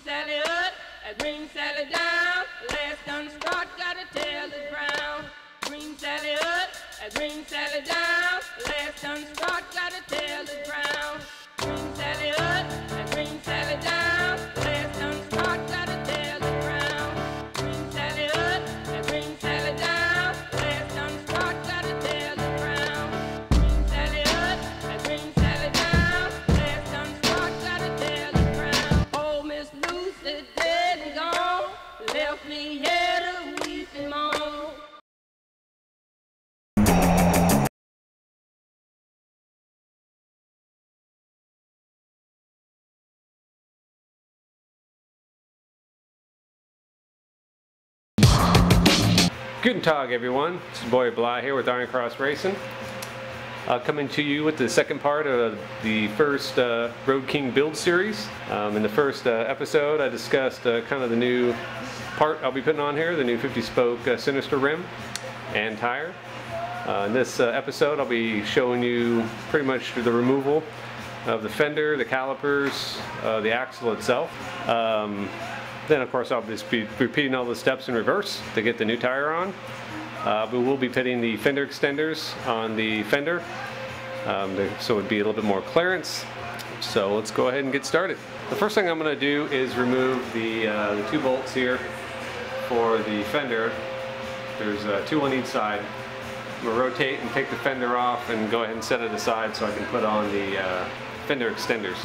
Sally up, and bring Sally down. Last done start, gotta tell the ground. Bring Sally up, and bring Sally down. Last done start, gotta tell the ground. Bring Sally up, and bring Sally down. Last done start, gotta tell the ground. Bring Sally up, and bring Sally down. Last done start, gotta tell the ground. Bring Sally up, and bring Sally down. Last done start, gotta tell the ground. Oh, Miss Lucy dead and gone, left me here to weep and moan. Guten Tag, everyone. It's your boy Bly here with IronCross-Racing. Coming to you with the second part of the first Road King build series. In the first episode, I discussed kind of the new part I'll be putting on here, the new 50-spoke Sinister Rim and tire. In this episode, I'll be showing you pretty much the removal of the fender, the calipers, the axle itself. Then of course I'll just be repeating all the steps in reverse to get the new tire on. We will be fitting the fender extenders on the fender, so it would be a little bit more clearance. So let's go ahead and get started. The first thing I'm going to do is remove the two bolts here for the fender. There's two on each side. I'm going to rotate and take the fender off and go ahead and set it aside so I can put on the fender extenders.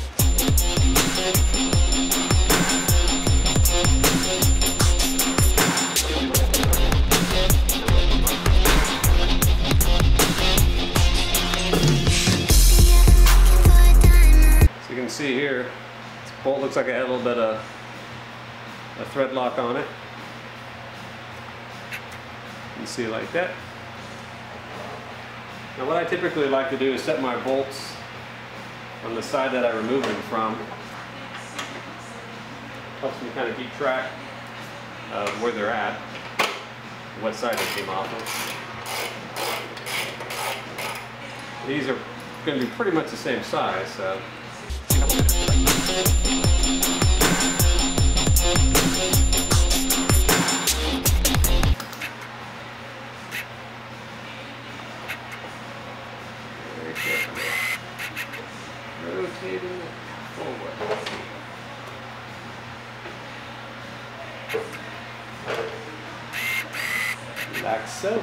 So you can see here, this bolt looks like it had a little bit of a thread lock on it. You can see like that. Now what I typically like to do is set my bolts on the side that I remove them from. Helps me kind of keep track of where they're at, what side they came off of. These are going to be pretty much the same size, so. Very careful. Rotating forward. Like so.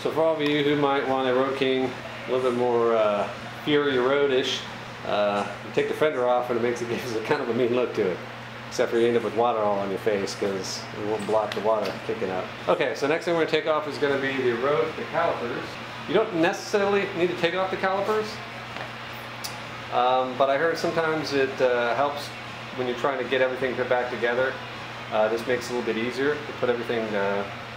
So for all of you who might want a Road King a little bit more Fury Road-ish, you take the fender off and it gives it kind of a mean look to it. Except for you end up with water all on your face because it won't block the water kicking out. Okay, so next thing we're going to take off is going to be the calipers. You don't necessarily need to take off the calipers, but I heard sometimes it helps when you're trying to get everything put back together. This makes it a little bit easier to put everything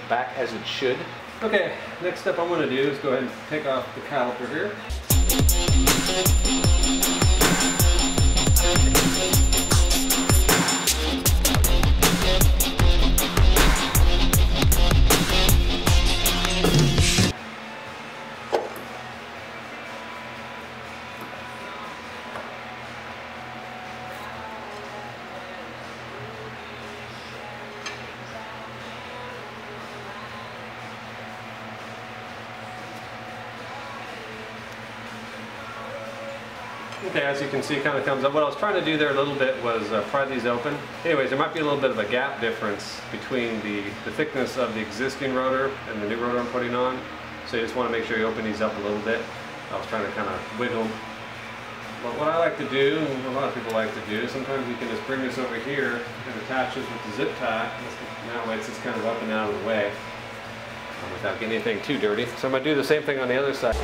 back as it should. Okay, next step I'm going to do is go ahead and take off the caliper here. Okay, as you can see, it kind of comes up. What I was trying to do there a little bit was pry these open. Anyways, there might be a little bit of a gap difference between the thickness of the existing rotor and the new rotor I'm putting on. So you just want to make sure you open these up a little bit. I was trying to kind of wiggle them. But what I like to do, and a lot of people like to do, sometimes you can just bring this over here and attach this with the zip tie. That way it's just kind of up and out of the way without getting anything too dirty. So I'm going to do the same thing on the other side.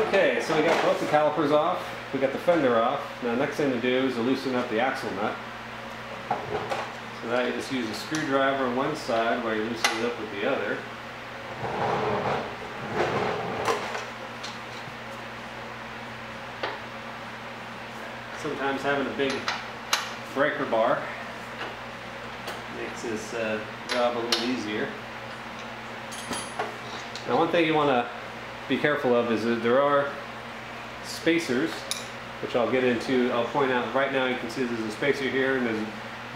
Okay, so we got both the calipers off, we got the fender off. Now next thing to do is to loosen up the axle nut. So now you just use a screwdriver on one side while you loosen it up with the other. sometimes having a big breaker bar makes this job a little easier. Now, one thing you want to be careful of is that there are spacers, which I'll get into. I'll point out right now. You can see there's a spacer here, and there's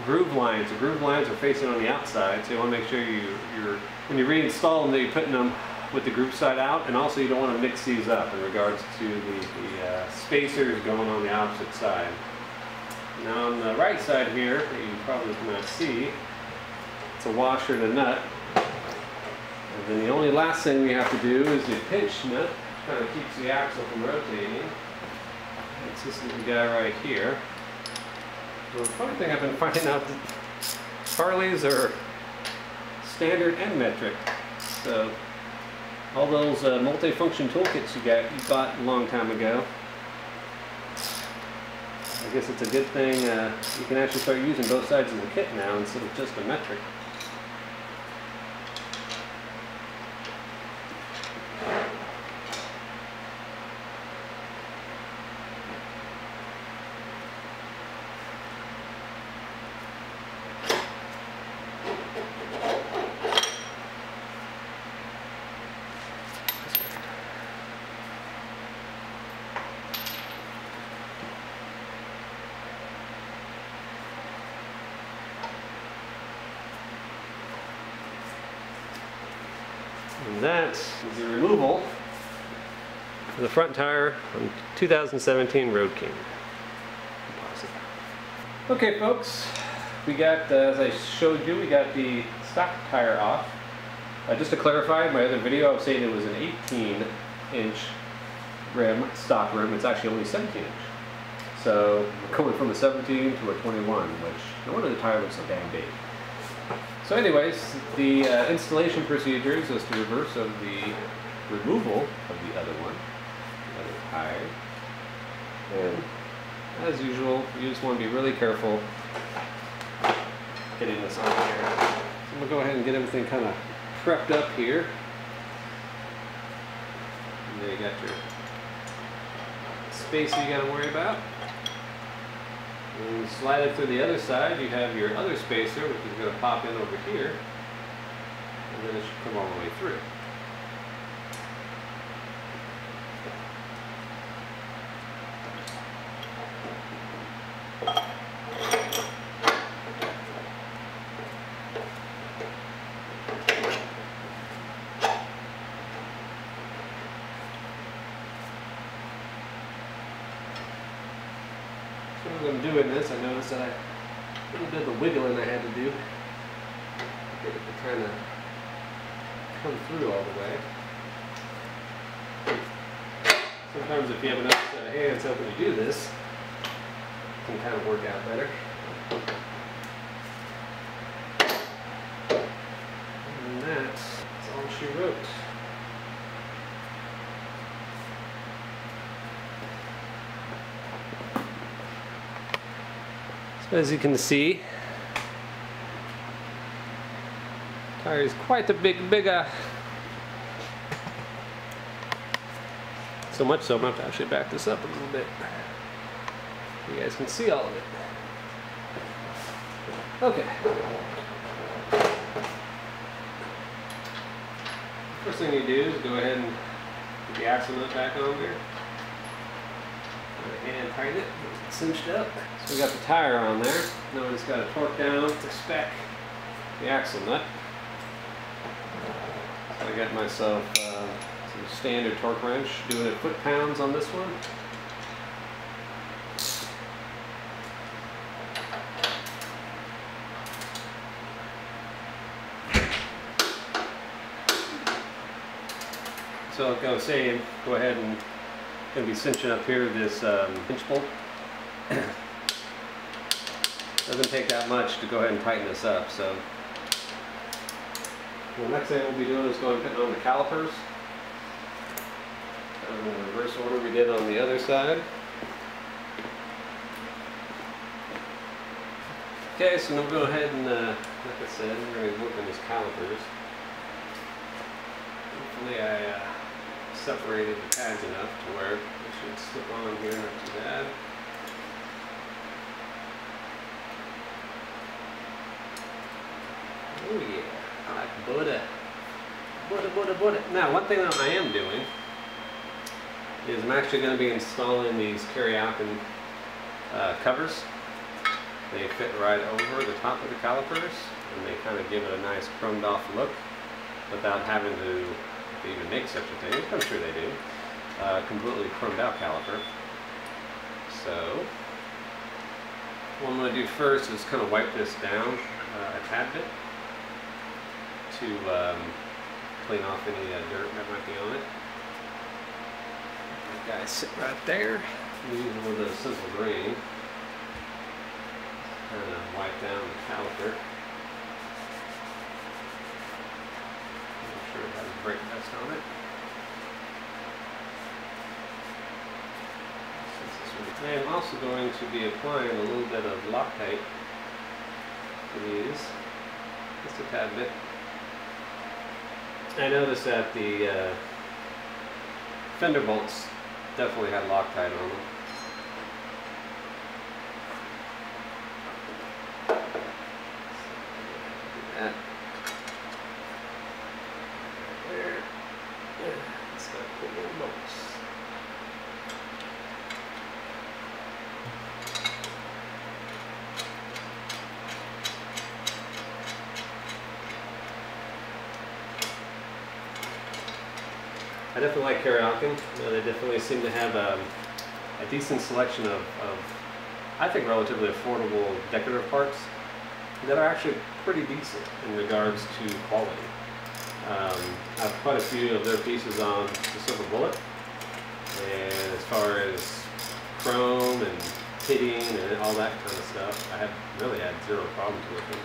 groove lines. The groove lines are facing on the outside, so you want to make sure when you reinstall them, that you're putting them with the groove side out, and also you don't want to mix these up in regards to the spacers going on the opposite side. Now on the right side here, that you probably cannot see, it's a washer and a nut. And then the only last thing we have to do is the pinch nut, which kind of keeps the axle from rotating. It's this little guy right here. Well, the funny thing I've been finding out that Harleys are standard and metric. So all those multifunction toolkits you bought a long time ago, I guess it's a good thing you can actually start using both sides of the kit now instead of just a metric. And that is the removal of the front tire on 2017 Road King. Okay folks, we got, as I showed you, we got the stock tire off. Just to clarify, in my other video I was saying it was an 18-inch rim, stock rim. It's actually only 17-inch. So we're going from a 17 to a 21, which no wonder the tire looks so damn big. So anyways, the installation procedures is the reverse of the removal of the other one, the other tire. And as usual, you just want to be really careful getting this on here. So I'm going to go ahead and get everything kind of prepped up here. And there you got your spacer you got to worry about. And slide it through the other side, you have your other spacer, which is going to pop in over here, and then it should come all the way through. As I'm doing this, I noticed that a little bit of the wiggling I had to do to get it to kind of come through all the way. Sometimes if you have enough set of hands helping you do this, it can kind of work out better. And that's all she wrote. As you can see, tire is quite a big, so much so I'm going to have to actually back this up a little bit. You guys can see all of it. Okay. First thing you do is go ahead and put the axle nut back on there. And tighten it, it's cinched up. So we got the tire on there. Now we just got to torque down to spec the axle nut. So I got myself some standard torque wrench, doing it foot-pounds on this one. So like I was saying, go ahead and going to be cinching up here this pinch bolt. Doesn't take that much to go ahead and tighten this up. So the next thing we'll be doing is going to put on the calipers. In the reverse order we did on the other side. Okay, so now we'll go ahead and, like I said, we're going to be working these calipers. Hopefully I separated the pads enough to where it should slip on here, not too bad. Oh yeah, I like butter. Butter. Now, one thing that I am doing is I'm actually going to be installing these Kuryakyn covers. They fit right over the top of the calipers, and they kind of give it a nice chromed off look without having to even make such a thing. I'm sure they do. Completely chromed out caliper. So, what I'm going to do first is kind of wipe this down a tad bit to clean off any dirt that might be on it. That guy sit right there. Using with a simple grain, kind of wipe down the caliper. Make sure it has a brake test on it. I am also going to be applying a little bit of Loctite to these, just a tad bit. I noticed that the fender bolts definitely had Loctite on them. That. There. It's got cool little bolts. I definitely like Kuryakyn. They definitely seem to have a decent selection of, I think, relatively affordable decorative parts that are actually pretty decent in regards to quality. I have quite a few of their pieces on the Silver Bullet, and as far as chrome and pitting and all that kind of stuff, I have really had zero problems with them.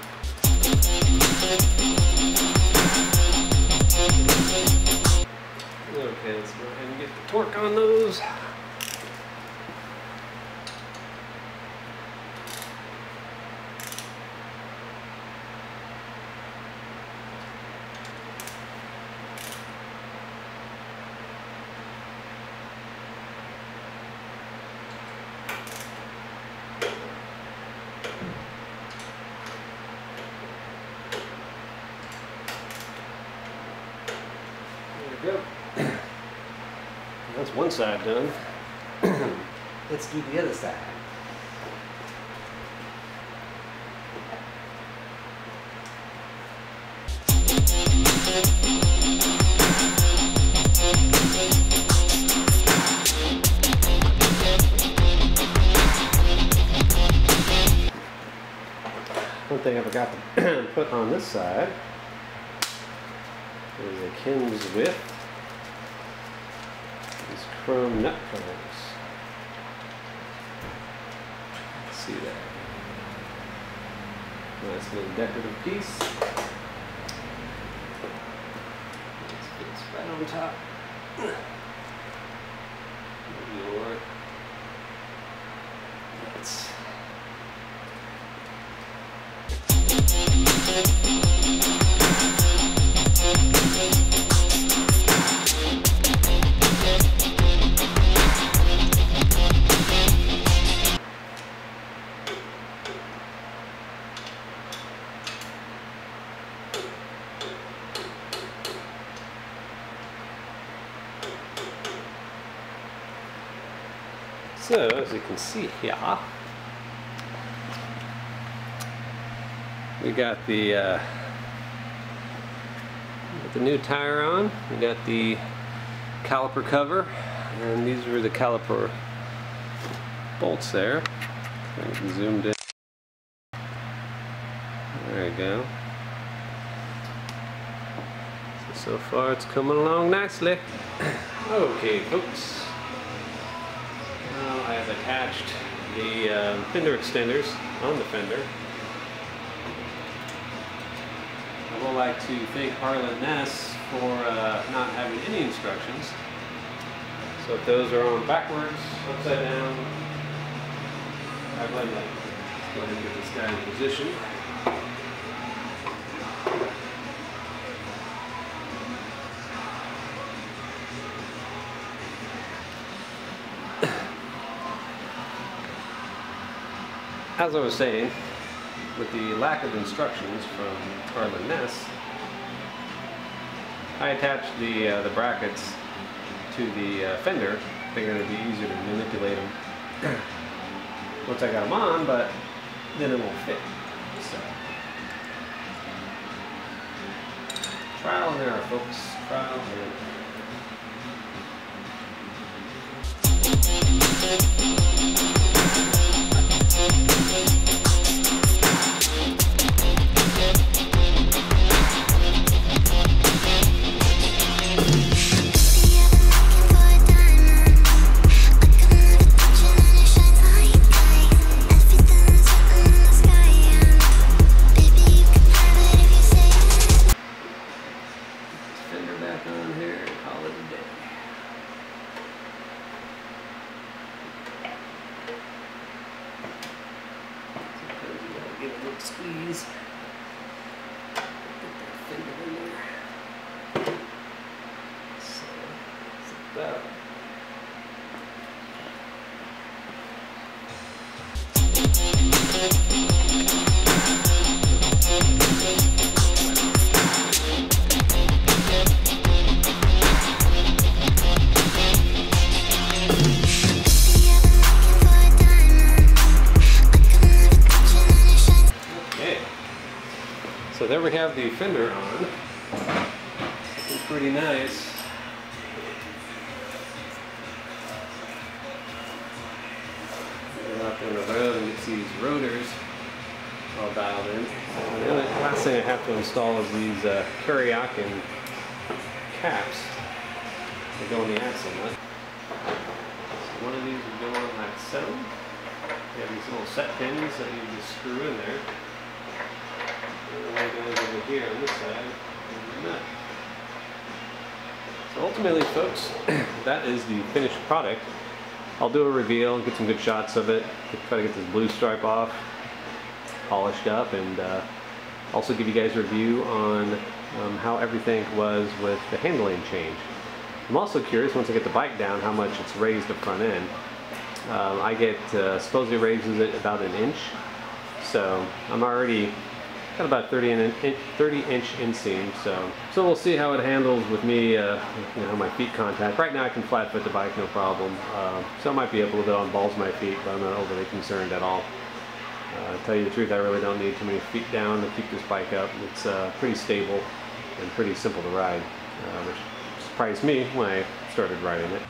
Okay, let's go ahead and get the torque on those. There we go. That's one side done. Let's do the other side. One thing I forgot to put on this side is a Kim's with these chrome nut covers. See that? Nice little decorative piece. This fits right on top. Your nuts. So, as you can see here, we got the new tire on. We got the caliper cover, and these were the caliper bolts there. Zoomed in. There you go. So far, it's coming along nicely. Okay, folks. I have attached the fender extenders on the fender. I would like to thank Harlan Ness for not having any instructions. So if those are on backwards, upside down, I blame that. Let's go ahead and get this guy in position. As I was saying, with the lack of instructions from Arlen Ness, I attached the brackets to the fender, thinking it'd be easier to manipulate them once I got them on, but then it won't fit. So, trial and error, folks. Trial and error. Squeeze. Get that fender in there. So, it's about. So there we have the fender on. It's pretty nice. Get out there on the road and get these rotors all dialed in. And the last thing I have to install is these Kuryakyn caps that go in the axle nut. So one of these will go on like so. You have these little set pins that you just screw in there. And the way it goes over here on this side is the nut. So ultimately, folks, that is the finished product. I'll do a reveal, get some good shots of it, try to get this blue stripe off, polished up, and also give you guys a review on how everything was with the handling change. I'm also curious, once I get the bike down, how much it's raised the front end. I get, supposedly raises it about an inch, so I'm already got about 30-inch inseam, so we'll see how it handles with me, you know, my feet contact. Right now I can flat foot the bike, no problem. So I might be a little bit on balls of my feet, but I'm not overly concerned at all. To tell you the truth, I really don't need too many feet down to keep this bike up. It's pretty stable and pretty simple to ride, which surprised me when I started riding it.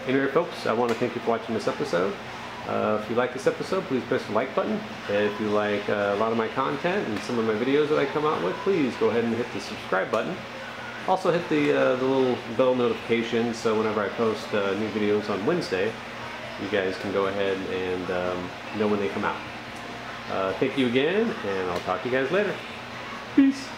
Anyway, folks, I want to thank you for watching this episode. If you like this episode, please press the like button. If you like a lot of my content and some of my videos that I come out with, please go ahead and hit the subscribe button. Also hit the little bell notification so whenever I post new videos on Wednesday, you guys can go ahead and know when they come out. Thank you again, and I'll talk to you guys later. Peace.